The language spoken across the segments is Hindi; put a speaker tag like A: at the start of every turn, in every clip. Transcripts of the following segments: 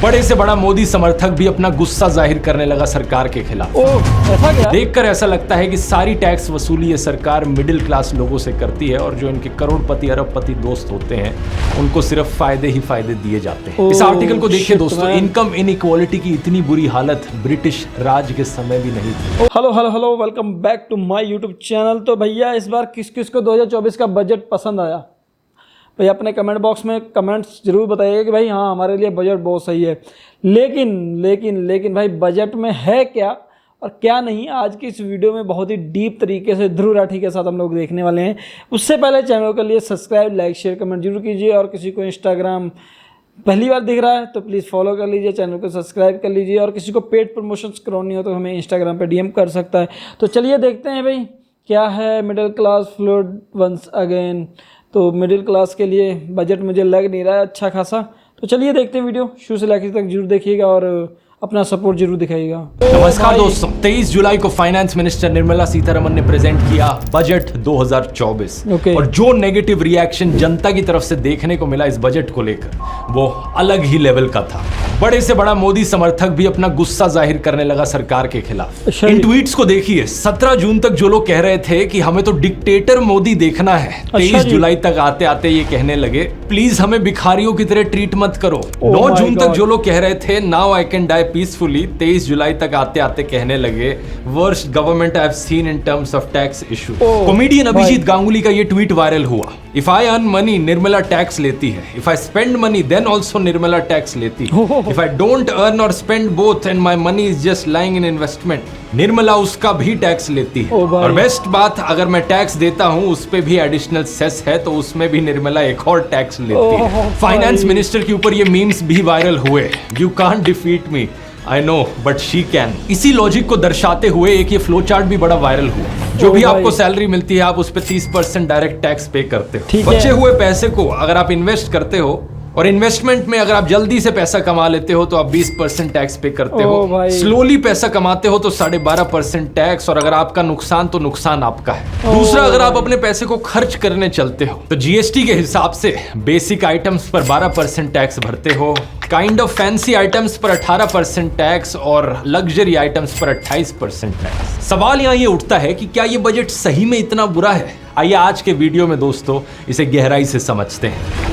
A: बड़े से बड़ा मोदी समर्थक भी अपना गुस्सा जाहिर करने लगा सरकार के खिलाफ।
B: ऐसा क्या?
A: देखकर ऐसा लगता है कि सारी टैक्स वसूली ये सरकार मिडिल क्लास लोगों से करती है और जो इनके करोड़पति अरबपति दोस्त होते हैं उनको सिर्फ फायदे ही फायदे दिए जाते हैं। इस आर्टिकल को देखिए दोस्तों, इनकम इनइक्वालिटी की इतनी बुरी हालत ब्रिटिश राज के समय भी नहीं थी।
B: Hello welcome back to my YouTube channel. तो भैया इस बार किस किस को 2024 का बजट पसंद आया? भैया अपने कमेंट बॉक्स में कमेंट्स जरूर बताइए कि भाई हाँ हमारे लिए बजट बहुत सही है। लेकिन भाई बजट में है क्या और क्या नहीं, आज की इस वीडियो में बहुत ही डीप तरीके से ध्रुव राठी के साथ हम लोग देखने वाले हैं। उससे पहले चैनल के लिए सब्सक्राइब, लाइक, शेयर, कमेंट जरूर कीजिए और किसी को इंस्टाग्राम पहली बार दिख रहा है तो प्लीज़ फॉलो कर लीजिए, चैनल को सब्सक्राइब कर लीजिए और किसी को पेड प्रमोशंस करवानी हो तो हमें इंस्टाग्राम पे डीएम कर सकता है। तो चलिए देखते हैं भाई क्या है middle class floored once again. तो मिडिल क्लास के लिए बजट मुझे लग नहीं रहा है अच्छा खासा। तो चलिए देखते हैं वीडियो, शुरू से लास्ट तक जरूर देखिएगा और अपना सपोर्ट जरूर दिखाइएगा।
A: नमस्कार दोस्तों, 23 जुलाई को फाइनेंस मिनिस्टर निर्मला सीतारमण ने प्रेजेंट किया बजट 2024 और जो नेगेटिव रिएक्शन जनता की तरफ से देखने को मिला इस बजट को लेकर वो अलग ही लेवल का था। बड़े से बड़ा मोदी समर्थक भी अपना गुस्सा जाहिर करने लगा सरकार के खिलाफ। इन ट्वीट्स को देखिए, 17 जून तक जो लोग कह रहे थे कि हमें तो डिक्टेटर मोदी देखना है, 23 जुलाई तक आते आते ये कहने लगे प्लीज हमें भिखारियों की तरह ट्रीट मत करो। 9 जून तक जो लोग कह रहे थे now I can die peacefully, 23 जुलाई तक आते आते कहने लगे worst government I have seen in terms of tax issue. Comedian Abhijit Ganguly का ये ट्वीट वायरल हुआ। If I earn money Nirmala tax लेती है, if I spend money then also Nirmala tax लेती है, if I don't earn or spend both and my money is just lying in investment, Nirmala उसका भी टैक्स लेती है। और बेस्ट बात, अगर मैं टैक्स देता हूँ उस पे भी एडिशनल सेस है तो उसमें भी निर्मला एक और टैक्स लेती है। फाइनेंस मिनिस्टर के ऊपर ये मीम्स भी वायरल हुए, you can't defeat me I know but she can. इसी लॉजिक को दर्शाते हुए एक ये फ्लो चार्ट भी बड़ा वायरल हुआ। जो भी आपको सैलरी मिलती है आप उस पर 30% डायरेक्ट टैक्स पे करते हो। बचे हुए पैसे को अगर आप इन्वेस्ट करते हो और इन्वेस्टमेंट में अगर आप जल्दी से पैसा कमा लेते हो तो आप 20% टैक्स पे करते हो। स्लोली पैसा कमाते हो तो 12.5% टैक्स, और अगर आपका नुकसान तो नुकसान आपका है। दूसरा, अगर आप अपने पैसे को खर्च करने चलते हो तो जीएसटी के हिसाब से बेसिक आइटम्स पर 12% टैक्स भरते हो, काइंड ऑफ फैंसी आइटम्स पर 18% टैक्स और लग्जरी आइटम्स पर 28% टैक्स। सवाल यहाँ ये उठता है कि क्या ये बजट सही में इतना बुरा है? आइए आज के वीडियो में दोस्तों इसे गहराई से समझते हैं।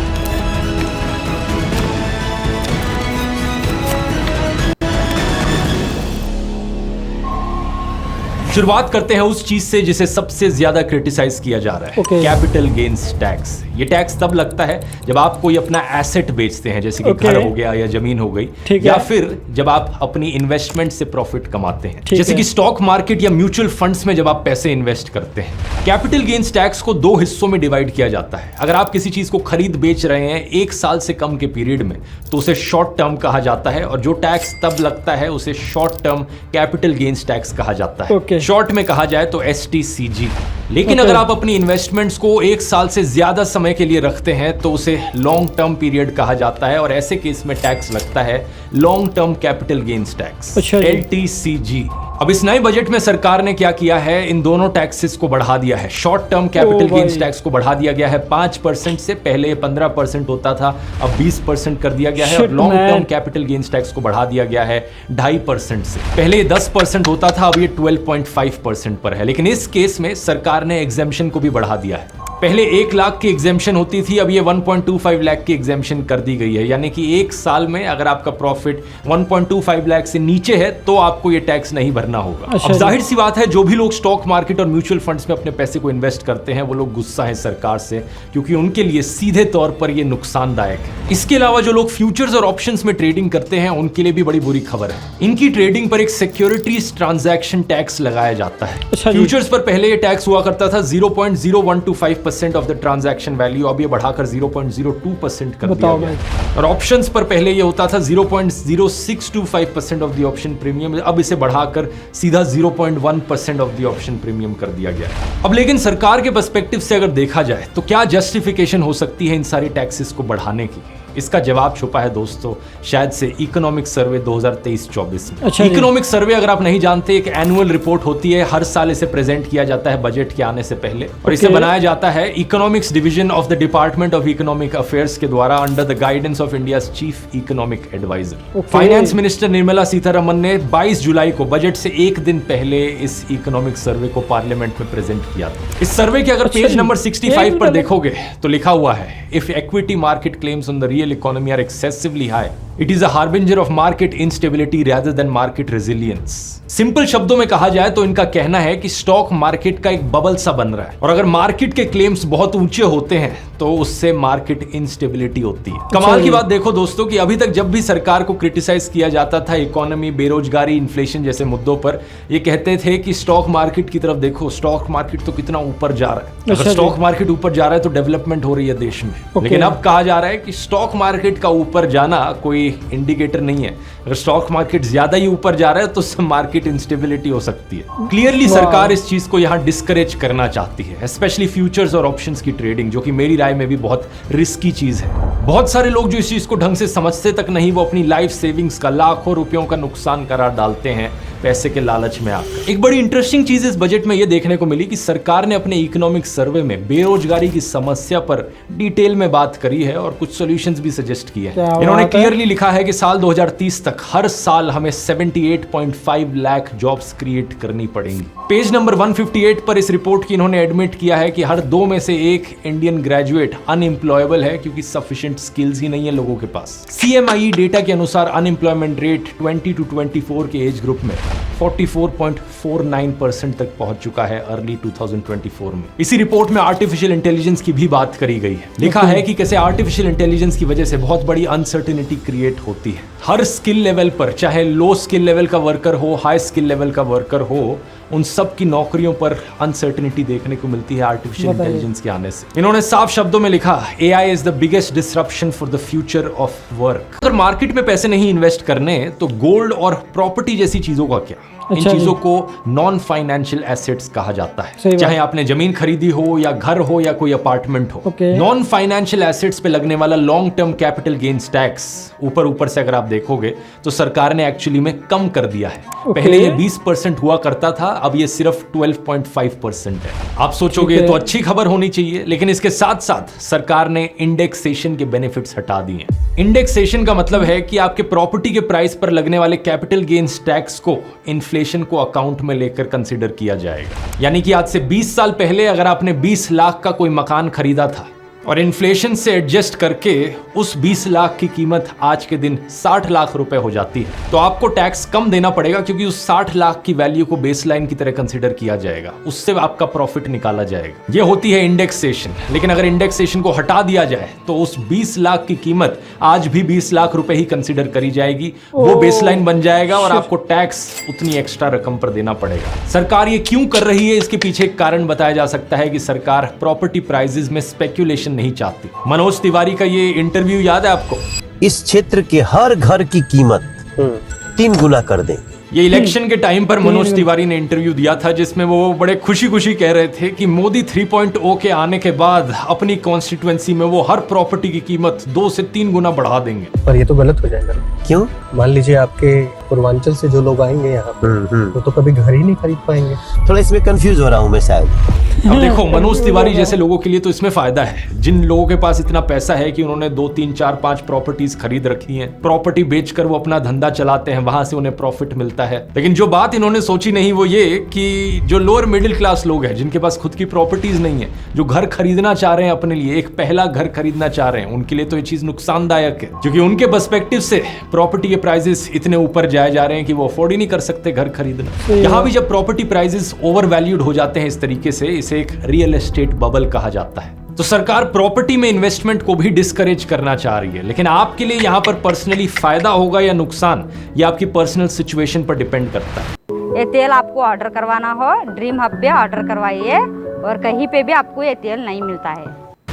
A: शुरुआत करते हैं उस चीज से जिसे सबसे ज्यादा क्रिटिसाइज किया जा रहा है, कैपिटल गेन्स टैक्स। ये टैक्स तब लगता है जब आप कोई अपना एसेट बेचते हैं, जैसे कि घर हो गया या जमीन हो गई, या फिर जब आप अपनी इन्वेस्टमेंट से प्रॉफिट कमाते हैं, जैसे कि स्टॉक मार्केट या म्यूचुअल फंड्स में जब आप पैसे इन्वेस्ट करते हैं। कैपिटल गेन्स टैक्स को 2 हिस्सों में डिवाइड किया जाता है। अगर आप किसी चीज को खरीद बेच रहे हैं 1 साल से कम के पीरियड में तो उसे शॉर्ट टर्म कहा जाता है, और जो टैक्स तब लगता है उसे short term capital gains tax कहा जाता है। शॉर्ट में कहा जाए तो STCG। लेकिन अगर आप अपनी इन्वेस्टमेंट्स को 1 साल से ज्यादा समय के लिए रखते हैं तो उसे लॉन्ग टर्म पीरियड कहा जाता है, और ऐसे केस में टैक्स लगता है long term capital gains tax, LTCG। अब इस नए बजट में सरकार ने क्या किया है, इन दोनों टैक्सेस को बढ़ा दिया है। Short term capital gains tax को बढ़ा दिया गया है 5% से, पहले 15% होता था, अब 20% कर दिया गया है। और long term capital gains tax को बढ़ा दिया गया है 2.5% से, पहले 10% होता था, अब ये 12.5% पर है। लेकिन इस केस में सरकार ने एग्जेम्पशन को भी बढ़ा दिया है। पहले 1 लाख की एग्जेम्पशन होती थी, अब ये 1.25 लाख की एग्जेम्पशन कर दी गई है। यानी कि 1 साल में अगर आपका प्रॉफिट 1.25 लाख से नीचे है तो आपको ये टैक्स नहीं भरना होगा। अब जाहिर सी बात है, जो भी लोग स्टॉक मार्केट और म्यूचुअल फंड्स में अपने पैसे को इन्वेस्ट करते हैं वो लोग गुस्सा है सरकार से, क्योंकि उनके लिए सीधे तौर पर ये नुकसानदायक है। इसके अलावा जो लोग फ्यूचर्स और ऑप्शंस में ट्रेडिंग करते हैं उनके लिए भी बड़ी बुरी खबर है। इनकी ट्रेडिंग पर एक सिक्योरिटीज ट्रांजैक्शन टैक्स लगाया जाता है। फ्यूचर्स पर पहले ये टैक्स हुआ करता था 0.0125% ऑफ द ट्रांजैक्शन वैल्यू, अब ये बढ़ाकर 0.02% कर दिया गया। और ऑप्शंस पर पहले ये होता था 0.0625% ऑफ द ऑप्शन प्रीमियम, अब इसे बढ़ाकर सीधा 0.1% ऑफ द ऑप्शन प्रीमियम कर दिया गया। अब लेकिन सरकार के पर्सपेक्टिव से अगर देखा जाए तो क्या जस्टिफिकेशन हो सकती है इन सारी टैक्सेस को बढ़ाने की? इसका जवाब छुपा है दोस्तों शायद से इकोनॉमिक सर्वे 2023-24 में।
B: अच्छा,
A: इकोनॉमिक सर्वे अगर आप नहीं जानते, एक एनुअल रिपोर्ट होती है, हर साल इसे प्रेजेंट किया जाता है बजट के आने से पहले, और इसे बनाया जाता है economics division of the department of economic affairs के द्वारा under the guidance of India chief economic adviser. Finance minister Nirmala Sitharaman ने 22 जुलाई को बजट से एक दिन पहले इस इकोनॉमिक सर्वे को पार्लियामेंट में प्रेजेंट किया था। इस सर्वे के अगर पेज नंबर 65 पर देखोगे तो लिखा हुआ है, if equity market claims on the real economy are excessively high, it is a harbinger of market instability rather than market resilience. Simple शब्दों में कहा जाए तो इनका कहना है कि स्टॉक मार्केट का एक बबल सा बन रहा है, और अगर मार्केट के क्लेम्स बहुत ऊंचे होते हैं तो उससे मार्केट इंस्टेबिलिटी होती है। कमाल की बात देखो दोस्तों कि अभी तक जब भी सरकार को क्रिटिसाइज किया जाता था इकोनॉमी, बेरोजगारी, इन्फ्लेशन जैसे मुद्दों पर, ये कहते थे कि स्टॉक मार्केट की तरफ देखो, स्टॉक मार्केट तो कितना ऊपर जा रहा है, अगर स्टॉक मार्केट ऊपर जा रहा है तो डेवलपमेंट हो रही है देश में। लेकिन अब कहा जा रहा है कि स्टॉक मार्केट का ऊपर जाना कोई इंडिकेटर नहीं है, अगर स्टॉक मार्केट ज्यादा ही ऊपर जा रहा है तो मार्केट इंस्टेबिलिटी हो सकती है। क्लियरली सरकार इस चीज को यहाँ डिस्करेज करना चाहती है, स्पेशली फ्यूचर्स और ऑप्शंस की ट्रेडिंग, जो कि मेरी राय में भी बहुत रिस्की चीज है। बहुत सारे लोग जो इस चीज को ढंग से समझते तक नहीं, वो अपनी लाइफ सेविंग्स का लाखों रुपयों का नुकसान करार डालते हैं पैसे के लालच में आकर। एक बड़ी इंटरेस्टिंग चीज इस बजट में ये देखने को मिली कि सरकार ने अपने इकोनॉमिक सर्वे में बेरोजगारी की समस्या पर डिटेल में बात करी है और कुछ सॉल्यूशंस भी सजेस्ट किए हैं। इन्होंने क्लियरली लिखा है कि साल 2030 तक हर साल हमें 78.5 लाख जॉब्स क्रिएट करनी पड़ेंगी। पेज नंबर 158 पर इस रिपोर्ट की इन्होंने एडमिट किया है कि हर 2 में से 1 इंडियन ग्रेजुएट अनएम्प्लॉयबल है क्योंकि सफिशिएंट स्किल्स ही नहीं है लोगों के पास। CMIE डेटा के अनुसार अनएम्प्लॉयमेंट रेट 20 to 24 के एज ग्रुप में 44.49% तक पहुंच चुका है अर्ली 2024 में। इसी रिपोर्ट में आर्टिफिशियल इंटेलिजेंस की भी बात करी गई है। लिखा है कि कैसे आर्टिफिशियल इंटेलिजेंस की वजह से बहुत बड़ी अनसर्टेनिटी क्रिएट होती है। हर स्किल लेवल पर, चाहे लो स्किल लेवल का वर्कर हो, हाई स्किल लेवल का वर्कर हो, उन सब की नौकरियों पर अनसर्टेनिटी देखने को मिलती है आर्टिफिशियल इंटेलिजेंस के आने से। इन्होंने साफ शब्दों में लिखा, AI is the biggest disruption for the future of work. अगर मार्केट में पैसे नहीं इन्वेस्ट करने तो गोल्ड और प्रॉपर्टी जैसी चीजों का क्या? इन चीजों को नॉन फाइनेंशियल एसेट्स कहा जाता है, चाहे आपने जमीन खरीदी हो या घर हो या कोई अपार्टमेंट हो। नॉन फाइनेंशियल एसेट्स पे लगने वाला long term capital gains tax ऊपर से अगर आप देखोगे तो सरकार ने एक्चुअली में कम कर दिया है। पहले ये 20% हुआ करता था, अब ये सिर्फ 12.5% है। आप सोचोगे तो अच्छी खबर होनी चाहिए, लेकिन इसके साथ साथ सरकार ने इंडेक्सेशन के बेनिफिट्स हटा दिए। इंडेक्सेशन का मतलब है कि आपके प्रॉपर्टी के प्राइस पर लगने वाले कैपिटल गेन्स टैक्स को इन्फ्लेशन को अकाउंट में लेकर कंसीडर किया जाएगा। यानी कि आज से 20 साल पहले अगर आपने 20 लाख का कोई मकान खरीदा था और इन्फ्लेशन से एडजस्ट करके उस 20 लाख की कीमत आज के दिन 60 लाख रुपए हो जाती है, तो आपको टैक्स कम देना पड़ेगा क्योंकि उस 60 लाख की वैल्यू को बेसलाइन की तरह कंसीडर किया जाएगा, उससे आपका प्रॉफिट निकाला जाएगा। ये होती है इंडेक्सेशन। लेकिन अगर इंडेक्सेशन को हटा दिया जाए तो उस 20 लाख की कीमत आज भी 20 लाख रुपए ही कंसीडर करी जाएगी, वो बेसलाइन बन जाएगा और आपको टैक्स उतनी एक्स्ट्रा रकम पर देना पड़ेगा। सरकार ये क्यों कर रही है, इसके पीछे एक कारण बताया जा सकता है कि सरकार प्रॉपर्टी प्राइसेस में स्पेक्यूलेशन नहीं चाहती। मनोज तिवारी का ये इंटरव्यू याद है आपको?
C: इस क्षेत्र के हर घर की कीमत 3 गुना कर दें।
A: ये इलेक्शन के टाइम पर मनोज तिवारी ने इंटरव्यू दिया था जिसमें वो बड़े खुशी खुशी कह रहे थे कि मोदी 3.0 के आने के बाद अपनी कॉन्स्टिट्यूएंसी में वो हर प्रॉपर्टी की कीमत 2 से 3 गुना बढ़ा देंगे।
D: पर ये तो गलत हो जाएगा।
C: क्यों?
D: मान लीजिए आपके पूर्वांचल से जो लोग आएंगे यहाँ वो तो कभी घर ही नहीं खरीद पाएंगे।
C: थोड़ा इसमें कंफ्यूज हो रहा हूँ मैं शायद।
A: अब देखो, मनोज तिवारी जैसे लोगों के लिए तो इसमें फायदा है। जिन लोगों के पास इतना पैसा है कि उन्होंने 2, 3, 4, 5 प्रॉपर्टीज खरीद रखी हैं, प्रॉपर्टी बेचकर वो अपना धंधा चलाते हैं, वहां से उन्हें प्रॉफिट मिलता है। लेकिन जो बात इन्होंने सोची नहीं वो ये कि जो लोअर मिडिल क्लास लोग हैं, जिनके पास खुद की प्रॉपर्टीज नहीं है, जो घर खरीदना चाह रहे हैं अपने लिए, एक पहला घर खरीदना चाह रहे हैं, उनके लिए तो ये चीज नुकसानदायक है, क्योंकि उनके पर्सपेक्टिव से प्रॉपर्टी के प्राइसेस इतने ऊपर जाए जा रहे हैं कि वो अफोर्ड ही नहीं कर सकते घर खरीदना। यहाँ भी जब प्रॉपर्टी प्राइसेस ओवर वैल्यूड हो जाते हैं इस तरीके से, इसे एक रियल एस्टेट बबल कहा जाता है। तो सरकार प्रॉपर्टी में इन्वेस्टमेंट को भी डिस्करेज करना चाह रही है। लेकिन आपके लिए यहाँ पर पर्सनली फायदा होगा या नुकसान, ये आपकी पर्सनल सिचुएशन पर डिपेंड करता है।
E: ये तेल आपको ऑर्डर करवाना हो, ड्रीम हब पे ऑर्डर करवाइए और कहीं पे भी आपको ये तेल नहीं मिलता है।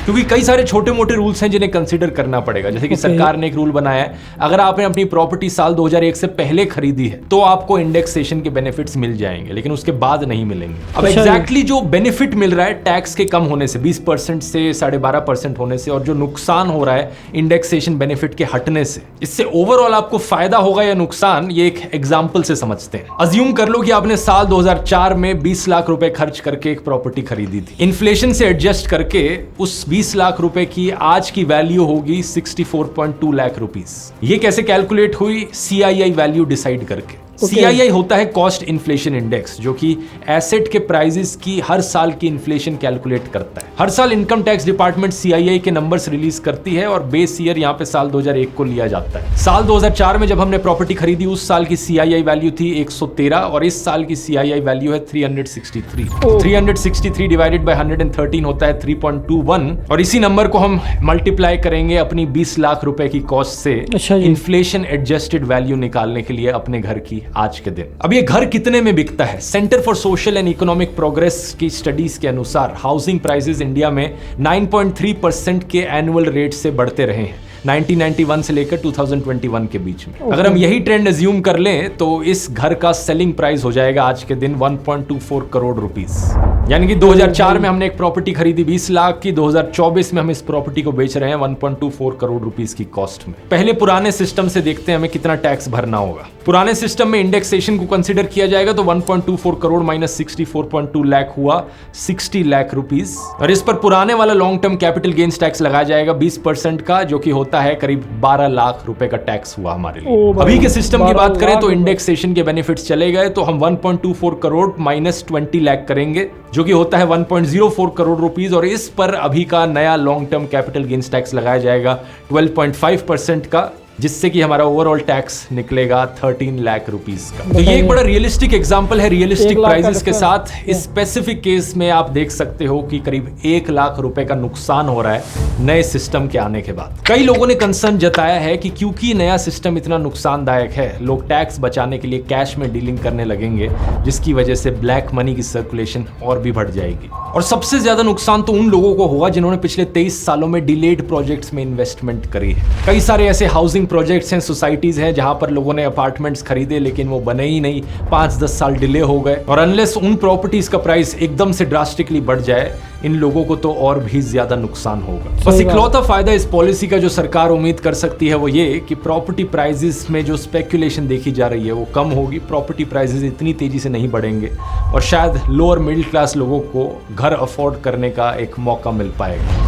A: क्योंकि कई सारे छोटे मोटे रूल्स हैं जिन्हें कंसीडर करना पड़ेगा। जैसे कि सरकार ने एक रूल बनाया है, अगर आपने अपनी प्रॉपर्टी साल 2001 से पहले खरीदी है तो आपको इंडेक्सेशन के बेनिफिट्स मिल जाएंगे, लेकिन उसके बाद नहीं मिलेंगे। अब एग्जैक्टली जो बेनिफिट मिल रहा है टैक्स के कम होने से, 20% से 12.5% होने से, और जो नुकसान हो रहा है इंडेक्सेशन बेनिफिट के हटने से, इससे ओवरऑल आपको फायदा होगा या नुकसान, ये एक एग्जांपल से समझते हैं। अज्यूम कर लो कि आपने साल 2004 में 20 लाख रुपए खर्च करके एक प्रॉपर्टी खरीदी थी। इन्फ्लेशन से एडजस्ट करके उस 20 लाख रुपए की आज की वैल्यू होगी 64.2 लाख रुपीस। ये कैसे कैलकुलेट हुई? CII वैल्यू डिसाइड करके। CII होता है कॉस्ट इन्फ्लेशन इंडेक्स, जो कि एसेट के प्राइसेस की हर साल की इन्फ्लेशन कैलकुलेट करता है। हर साल इनकम टैक्स डिपार्टमेंट CII के नंबर्स रिलीज करती है और बेस ईयर यहाँ पे साल 2001 को लिया जाता है। साल 2004 में जब हमने प्रॉपर्टी खरीदी उस साल की CII वैल्यू थी 113 और इस साल की CII वैल्यू है 363। 363 डिवाइडेड बाय 113 होता है 3.21, और इसी नंबर को हम मल्टीप्लाई करेंगे अपनी 20 लाख रुपए की कॉस्ट से इन्फ्लेशन एडजस्टेड वैल्यू निकालने के लिए अपने घर की आज के दिन। अब ये घर कितने में बिकता है? Centre for social and economic progress की स्टडीज के अनुसार हाउसिंग प्राइसेस इंडिया में 9.3% के एनुअल रेट से बढ़ते रहे हैं 1991 से लेकर 2021 के बीच में। अगर हम यही ट्रेंड अज्यूम कर लें तो इस घर का सेलिंग प्राइस हो जाएगा आज के दिन 1.24 करोड़ रुपीस। यानी कि 2004 में हमने एक प्रॉपर्टी खरीदी 20 लाख की, 2024 में हम इस प्रॉपर्टी को बेच रहे हैं 1.24 करोड़ रुपीस की कॉस्ट में। पहले पुराने सिस्टम से देखते हैं हमें कितना टैक्स भरना होगा। पुराने सिस्टम में इंडेक्सेशन को कंसीडर किया जाएगा तो 1.24 करोड़ माइनस 64.2 लाख हुआ 60 लाख रुपीस, और इस पर पुराने वाला long term capital gains tax लगाया जाएगा 20% का, जो कि होता है करीब 12 लाख रुपए का टैक्स हुआ हमारे लिए। अभी के सिस्टम की बात करें तो इंडेक्सेशन के बेनिफिट्स चले गए तो हम 1.24 करोड़ माइनस 20 लाख करेंगे, जो कि होता है 1.04 करोड़ रुपीस, और इस पर अभी का नया long term capital gains tax लगाया जाएगा 12.5% का, जिससे कि हमारा ओवरऑल टैक्स निकलेगा 13 लाख रुपीस का। तो ये एक बड़ा रियलिस्टिक एग्जांपल है रियलिस्टिक प्राइसेस के साथ। इस स्पेसिफिक केस में आप देख सकते हो कि करीब 1 लाख रुपए का नुकसान हो रहा है नए सिस्टम के आने के बाद। कई लोगों ने कंसर्न जताया है कि क्योंकि नया सिस्टम इतना नुकसानदायक है, लोग टैक्स बचाने के लिए कैश में डीलिंग करने लगेंगे, जिसकी वजह से ब्लैक मनी की सर्कुलेशन और भी बढ़ जाएगी। और सबसे ज्यादा नुकसान तो उन लोगों को होगा जिन्होंने पिछले 23 सालों में डिलेड प्रोजेक्ट्स में इन्वेस्टमेंट करी है। कई सारे ऐसे हाउसिंग प्रोजेक्ट्स हैं, सोसाइटीज हैं जहां पर लोगों ने अपार्टमेंट्स खरीदे लेकिन वो बने ही नहीं, 5-10 साल डिले हो गए, और अनलेस उन प्रॉपर्टीज का प्राइस एकदम से ड्रास्टिकली बढ़ जाए, इन लोगों को तो और भी ज्यादा नुकसान होगा। बस इकलौता फायदा इस पॉलिसी का जो सरकार उम्मीद कर सकती है वो ये कि प्रॉपर्टी प्राइसेस में जो स्पेकुलेशन देखी जा रही है वो कम होगी, प्रॉपर्टी प्राइसेस इतनी तेजी से नहीं बढ़ेंगे, और शायद लोअर मिडिल क्लास लोगों को घर अफोर्ड करने का एक मौका मिल पाएगा।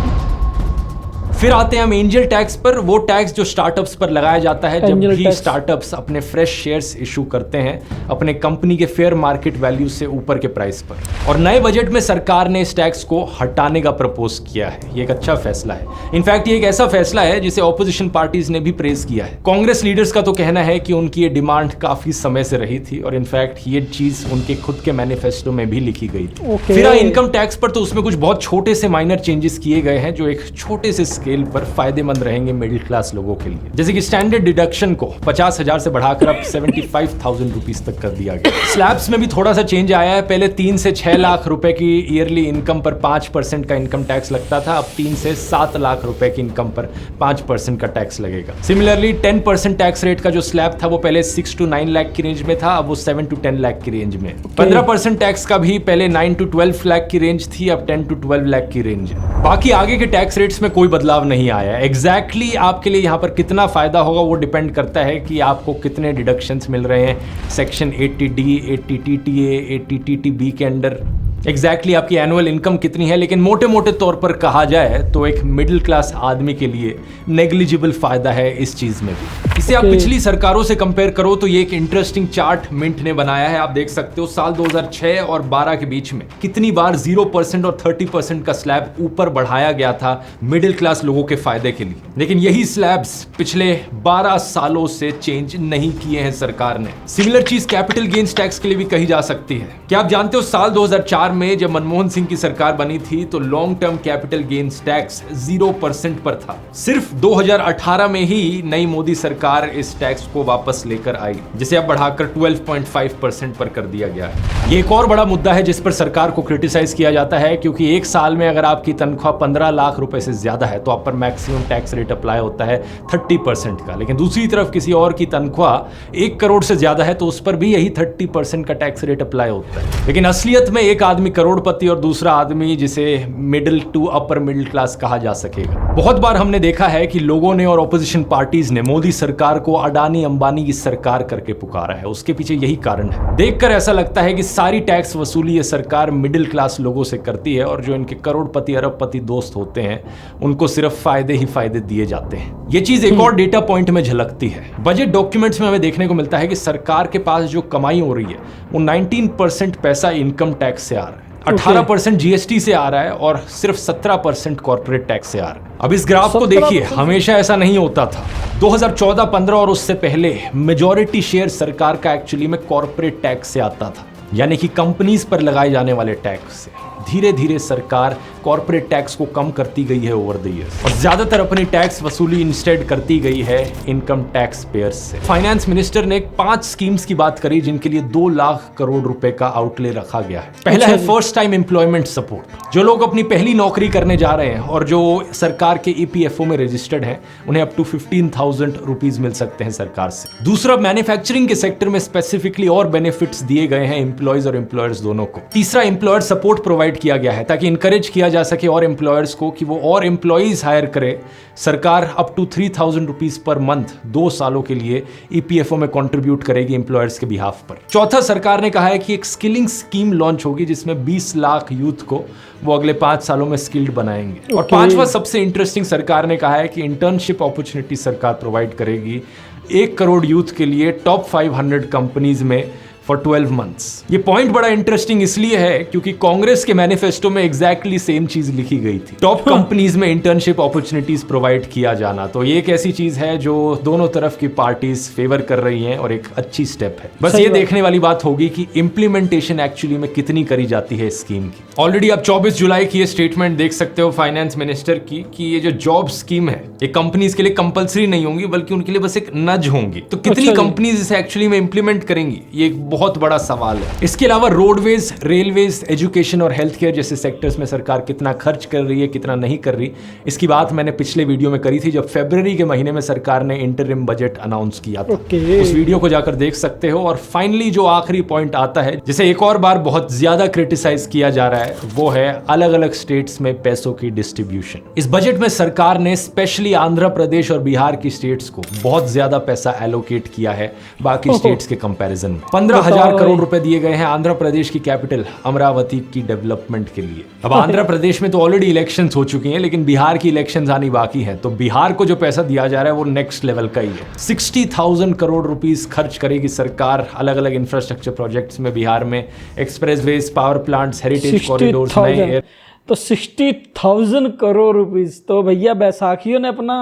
A: फिर आते हैं हम एंजल टैक्स पर, वो टैक्स जो स्टार्टअप्स पर लगाया जाता है जब भी स्टार्टअप्स अपने फ्रेश शेयर्स इशू करते हैं अपने कंपनी के फेयर मार्केट वैल्यू से ऊपर के प्राइस पर। और नए बजट में सरकार ने इस टैक्स को हटाने का प्रपोज किया है। ये एक अच्छा फैसला है। इनफैक्ट ये एक ऐसा फैसला है जिसे ऑपोजिशन पार्टीज ने भी प्रेज किया है। कांग्रेस लीडर्स का तो कहना है कि उनकी ये डिमांड काफी समय से रही थी, और इनफैक्ट ये चीज उनके खुद के मैनिफेस्टो में भी लिखी गई थी। फिर इनकम टैक्स पर तो उसमें कुछ बहुत छोटे से माइनर चेंजेस किए गए हैं जो एक छोटे से स्केल पर फायदेमंद रहेंगे मिडिल क्लास लोगों के लिए। जैसे कि स्टैंडर्ड डिडक्शन को 50,000 से बढ़ाकर अब 75,000 रुपीस तक कर दिया गया। स्लैब्स में भी थोड़ा सा चेंज आया है। पहले 3 से 6 लाख रुपए की ईयरली इनकम पर 5% का इनकम टैक्स लगता था, अब 3 से 7 लाख रुपए की इनकम पर 5% का टैक्स लगेगा। सिमिलरली 10% टैक्स रेट का जो स्लैब था वो पहले 6 to 9 लाख की रेंज में था, अब वो 7 to 10 लाख की रेंज में। 15% टैक्स का भी पहले 9 to 12 लाख की रेंज थी, अब 10 to 12 लाख की रेंज है। बाकी आगे के टैक्स रेट्स में कोई बदलाव नहीं आया। एग्जैक्टली आपके लिए यहाँ पर कितना फायदा होगा वो डिपेंड करता है कि आपको कितने डिडक्शंस मिल रहे हैं सेक्शन 80D, 80TTA, 80TTB के अंडर। एग्जैक्टली आपकी एनुअल इनकम कितनी है, लेकिन मोटे मोटे तौर पर कहा जाए तो एक मिडिल क्लास आदमी के लिए नेग्लिजिबल फायदा है इस चीज में भी। इसे आप पिछली सरकारों से कंपेयर करो तो ये एक इंटरेस्टिंग चार्ट मिंट ने बनाया है। आप देख सकते हो साल 2006 और 12 के बीच में कितनी बार 0% और 30% का स्लैब ऊपर बढ़ाया गया था मिडिल क्लास लोगों के फायदे के लिए, लेकिन यही स्लैब्स पिछले 12 सालों से चेंज नहीं किए हैं सरकार ने। सिमिलर चीज कैपिटल गेन्स टैक्स के लिए भी कही जा सकती है। क्या आप जानते हो साल 2004 में जब मनमोहन सिंह की सरकार बनी थी तो long term capital gains tax 0% पर था। सिर्फ 2018 में ही नई मोदी सरकार सरकार इस टैक्स को वापस लेकर आई, जिसे अब बढ़ाकर 12.5% पर कर दिया गया है। ये एक और बड़ा मुद्दा है जिस पर सरकार को क्रिटिसाइज किया जाता है, क्योंकि एक साल में अगर आपकी तनख्वाह 15 लाख रुपए से ज्यादा है तो आप पर मैक्सिमम टैक्स रेट अप्लाई होता है 30% का। लेकिन दूसरी तरफ किसी और की तनख्वाह 1 करोड़ से ज्यादा है तो उस पर भी यही 30% का टैक्स रेट अप्लाई होता है। लेकिन असलियत में एक आदमी करोड़पति और दूसरा आदमी जिसे middle to upper middle class कहा जा सकेगा। बहुत बार हमने देखा है कि लोगों ने और ऑपोजिशन पार्टीज ने मोदी सरकार को अडानी अंबानी की सरकार करके पुकारा है। उसके पीछे यही कारण है। देखकर ऐसा लगता है कि सारी टैक्स वसूली ये सरकार मिडिल क्लास लोगों से करती है और जो इनके करोड़पति अरबपति दोस्त होते हैं उनको सिर्फ फायदे ही फायदे दिए जाते हैं। ये चीज एक और डेटा पॉइंट में झलकती है। बजट डॉक्यूमेंट्स में हमें देखने को मिलता है कि सरकार के पास जो कमाई हो रही है वो 19% पैसा इनकम टैक्स से आ रहा है, 18% जीएसटी से आ रहा है और सिर्फ 17% कॉर्पोरेट टैक्स से आ रहा है। अब इस ग्राफ को देखिए, हमेशा ऐसा नहीं होता था। 2014-15 और उससे पहले मेजॉरिटी शेयर सरकार का एक्चुअली में कॉर्पोरेट टैक्स से आता था, यानी कि कंपनीज पर लगाए जाने वाले टैक्स से। धीरे धीरे सरकार कॉर्पोरेट टैक्स को कम करती गई है ओवर द ईयर्स और ज्यादातर अपनी टैक्स वसूली इंस्टेड करती गई है इनकम टैक्स पेयर्स से। फाइनेंस मिनिस्टर ने 5 स्कीम्स की बात करी जिनके लिए 2 लाख करोड़ रुपए का आउटले रखा गया है। पहला है फर्स्ट टाइम एम्प्लॉयमेंट सपोर्ट। जो लोग अपनी पहली नौकरी करने जा रहे हैं और जो सरकार के ईपीएफओ में रजिस्टर्ड हैं, उन्हें अप टू 15,000 रुपीज मिल सकते हैं सरकार से। दूसरा, मैन्युफैक्चरिंग के सेक्टर में स्पेसिफिकली और बेनिफिट्स दिए गए हैं एम्प्लॉयज और एम्प्लॉयर्स दोनों को। तीसरा, एम्प्लॉयर सपोर्ट प्रोवाइड किया गया है ताकि इंकरेज किया जा सके और एम्प्लॉयर्स को कि वो और एम्प्लॉयज हायर करे। सरकार up to 3,000 rupees per month 2 सालों के लिए ईपीएफओ में कंट्रीब्यूट करेगी एम्प्लॉयर्स के बिहाफ पर। चौथा, सरकार ने कहा है कि एक स्किलिंग स्कीम लॉन्च होगी जिसमें 20 लाख यूथ को वो अगले 5 सालों में स्किल्ड बनाएंगे। और पांचवा सबसे इंटरेस्टिंग, सरकार ने कहा है कि इंटर्नशिप अपॉर्चुनिटी सरकार प्रोवाइड करेगी 1 करोड़ यूथ के लिए टॉप 500 कंपनीज में फॉर 12 मंथ्स। ये पॉइंट बड़ा इंटरेस्टिंग इसलिए है क्योंकि कांग्रेस के मैनिफेस्टो में एग्जैक्टली सेम चीज लिखी गई थी, टॉप कंपनीज में इंटर्नशिप अपॉर्चुनिटीज प्रोवाइड किया जाना। तो ये एक ऐसी चीज है जो दोनों तरफ की पार्टीज फेवर कर रही हैं और एक अच्छी स्टेप है। बस ये देखने वाली बात होगी कि इंप्लीमेंटेशन एक्चुअली में कितनी करी जाती है इस स्कीम की। ऑलरेडी आप 24 जुलाई की ये स्टेटमेंट देख सकते हो फाइनेंस मिनिस्टर की कि ये जो जॉब स्कीम है ये कंपनीज के लिए कंपलसरी नहीं होंगी बल्कि उनके लिए बस एक नज होंगी। तो कितनी कंपनीज इसे एक्चुअली में इंप्लीमेंट करेंगी, ये एक बहुत बड़ा सवाल है। इसके अलावा रोडवेज, रेलवेज, एजुकेशन और हेल्थ केयर जैसे सेक्टर्स में सरकार कितना खर्च कर रही है, कितना नहीं कर रही, इसकी बात मैंने पिछले वीडियो में करी थी जब फरवरी के महीने में सरकार ने इंटरिम बजट अनाउंस किया था। उस वीडियो को जाकर देख सकते हो। और फाइनली जो आखिरी पॉइंट आता है जिसे एक और बार बहुत ज्यादा क्रिटिसाइज किया जा रहा है वो है अलग अलग स्टेट्स में पैसों की डिस्ट्रीब्यूशन। इस बजट में सरकार ने स्पेशली आंध्र प्रदेश और बिहार की स्टेट्स को बहुत ज्यादा पैसा एलोकेट किया है बाकी स्टेट्स के कंपैरिजन में। 15,000 करोड़ रुपए दिए गए हैं आंध्र प्रदेश की कैपिटल अमरावती की डेवलपमेंट के लिए। अब आंध्र प्रदेश में तो ऑलरेडी इलेक्शंस हो चुकी हैं लेकिन बिहार की इलेक्शंस आनी बाकी है, तो बिहार को जो पैसा दिया जा रहा है वो नेक्स्ट लेवल का ही है। 60,000 करोड़ रुपीस खर्च करेगी सरकार अलग अलग इंफ्रास्ट्रक्चर प्रोजेक्ट्स में बिहार में, expressways, power plants, heritage corridors, नए।
B: तो 60,000 करोड़ रुपीस तो भैया बैसाखियों ने अपना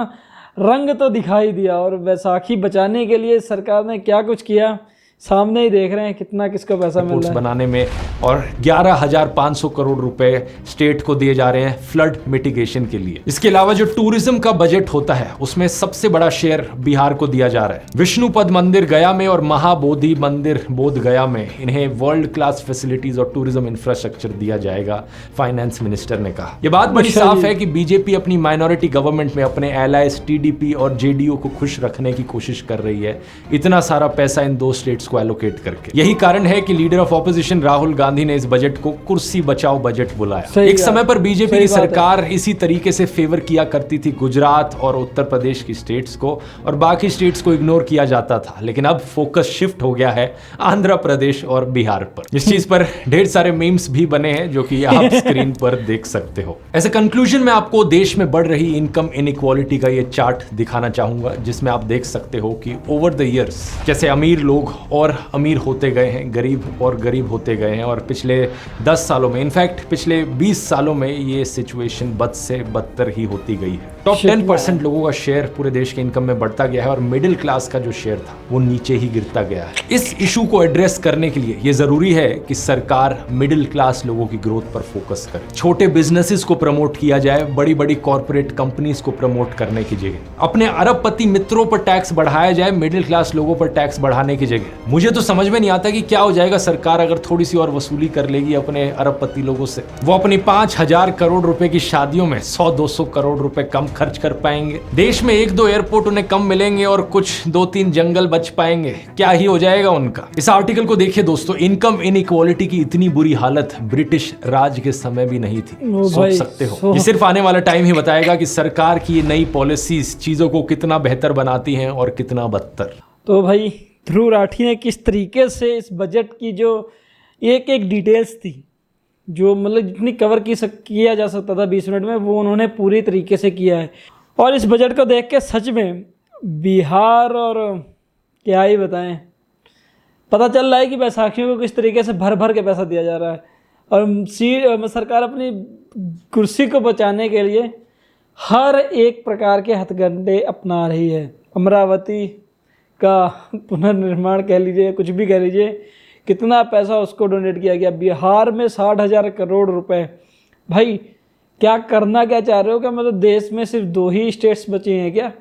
B: रंग तो दिखाई दिया। और बैसाखी बचाने के लिए सरकार ने क्या कुछ किया सामने ही देख रहे हैं, कितना किसको पैसा मिल रहा है
A: बनाने में। और 11,500 करोड़ रुपए स्टेट को दिए जा रहे हैं फ्लड मिटिगेशन के लिए। इसके अलावा जो टूरिज्म का बजट होता है उसमें सबसे बड़ा शेयर बिहार को दिया जा रहा है। विष्णुपद मंदिर गया में और महाबोधि मंदिर बोध गया में इन्हें वर्ल्ड क्लास फैसिलिटीज और टूरिज्म इंफ्रास्ट्रक्चर दिया जाएगा, फाइनेंस मिनिस्टर ने कहा। यह बात बड़ी साफ है कि बीजेपी अपनी माइनॉरिटी गवर्नमेंट में अपने एलाइज टीडीपी और जेडीयू को खुश रखने की कोशिश कर रही है, इतना सारा पैसा इन 2 स्टेट्स को एलोकेट करके। यही कारण है कि leader of opposition Rahul Gandhi ने इस बजट को कुर्सी बचाओ बजट बुलाया। एक समय पर बीजेपी की सरकार इसी तरीके से फेवर किया करती थी गुजरात और उत्तर प्रदेश की स्टेट्स को और बाकी स्टेट्स को इग्नोर किया जाता था, लेकिन अब फोकस शिफ्ट हो गया है आंध्र प्रदेश और बिहार पर। इस चीज पर ढेर सारे मीम्स भी बने हैं जो कि आप स्क्रीन पर देख सकते हो। ऐसे कंक्लूजन में आपको देश में बढ़ रही इनकम इनइक्वालिटी का ये चार्ट दिखाना चाहूंगा जिसमें आप देख सकते हो कि ओवर द ईयर्स जैसे अमीर लोग और अमीर होते गए हैं, गरीब और गरीब होते गए हैं और पिछले 10 सालों में, इनफैक्ट पिछले 20 सालों में ये सिचुएशन बद से बदतर ही होती गई है। टॉप 10% लोगों का शेयर पूरे देश के इनकम में बढ़ता गया है और मिडिल क्लास का जो शेयर था वो नीचे ही गिरता गया है। इस इशू को एड्रेस करने के लिए ये जरूरी है कि सरकार मिडिल क्लास लोगों की ग्रोथ पर फोकस करे। छोटे बिजनेसेस को प्रमोट किया जाए, बड़ी बड़ी कॉर्पोरेट कंपनीज को प्रमोट करने की जगह अपने अरबपति मित्रों पर टैक्स बढ़ाया जाए, मिडिल क्लास लोगों पर टैक्स बढ़ाने की जगह। मुझे तो समझ में नहीं आता कि क्या हो जाएगा सरकार अगर थोड़ी सी और वसूली कर लेगी अपने अरबपति लोगों से। वो अपनी 5,000 करोड़ रुपए की शादियों में 100-200 करोड़ रुपए कम खर्च कर पाएंगे। देश में 1-2 एयरपोर्ट उन्हें कम मिलेंगे और कुछ 2-3 जंगल बच पाएंगे। क्या ही हो जाएगा उनका। इस आर्टिकल को देखिए दोस्तों, इनकम इनइक्वालिटी की इतनी बुरी हालत ब्रिटिश राज के समय भी नहीं थी। सोच सकते हो, ये सिर्फ आने वाला टाइम ही बताएगा कि सरकार की नई पॉलिसीज चीजों को कितना बेहतर बनाती हैं और कितना बदतर।
B: तो भाई ध्रुव राठी ने किस तरीके से इस बजट की जो एक एक डिटेल्स थी, जो मतलब जितनी कवर किया जा सकता था 20 मिनट में, वो उन्होंने पूरी तरीके से किया है। और इस बजट को देख के सच में बिहार और क्या ही बताएं, पता चल रहा है कि बैसाखियों को किस तरीके से भर भर के पैसा दिया जा रहा है। और सरकार अपनी कुर्सी को बचाने के लिए हर एक प्रकार के हथकंडे अपना रही है। अमरावती का पुनर्निर्माण कह लीजिए, कुछ भी कह लीजिए, कितना पैसा उसको डोनेट किया गया। बिहार में 60,000 करोड़ रुपए। भाई क्या करना क्या चाह रहे हो? क्या मतलब देश में सिर्फ 2 ही स्टेट्स बचे हैं क्या?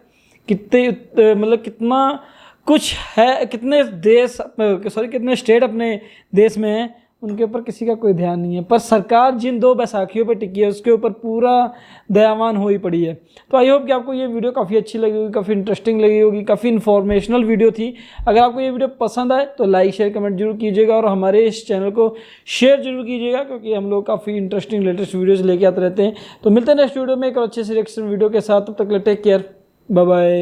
B: कितने मतलब कितना कुछ है, कितने स्टेट अपने देश में हैं, उनके ऊपर किसी का कोई ध्यान नहीं है। पर सरकार जिन 2 बैसाखियों पे टिकी है उसके ऊपर पूरा दयावान हो ही पड़ी है। तो आई होप कि आपको ये वीडियो काफ़ी अच्छी लगी होगी, काफ़ी इंटरेस्टिंग लगी होगी, काफ़ी इन्फॉर्मेशनल वीडियो थी। अगर आपको ये वीडियो पसंद आए तो लाइक शेयर कमेंट जरूर कीजिएगा और हमारे इस चैनल को शेयर जरूर कीजिएगा, क्योंकि हम लोग काफ़ी इंटरेस्टिंग लेटेस्ट वीडियोज़ लेके आते रहते हैं। तो मिलते हैं नेक्स्ट वीडियो में एक और अच्छे से रिएक्शन वीडियो के साथ। तब तक टेक केयर, बाय बाय।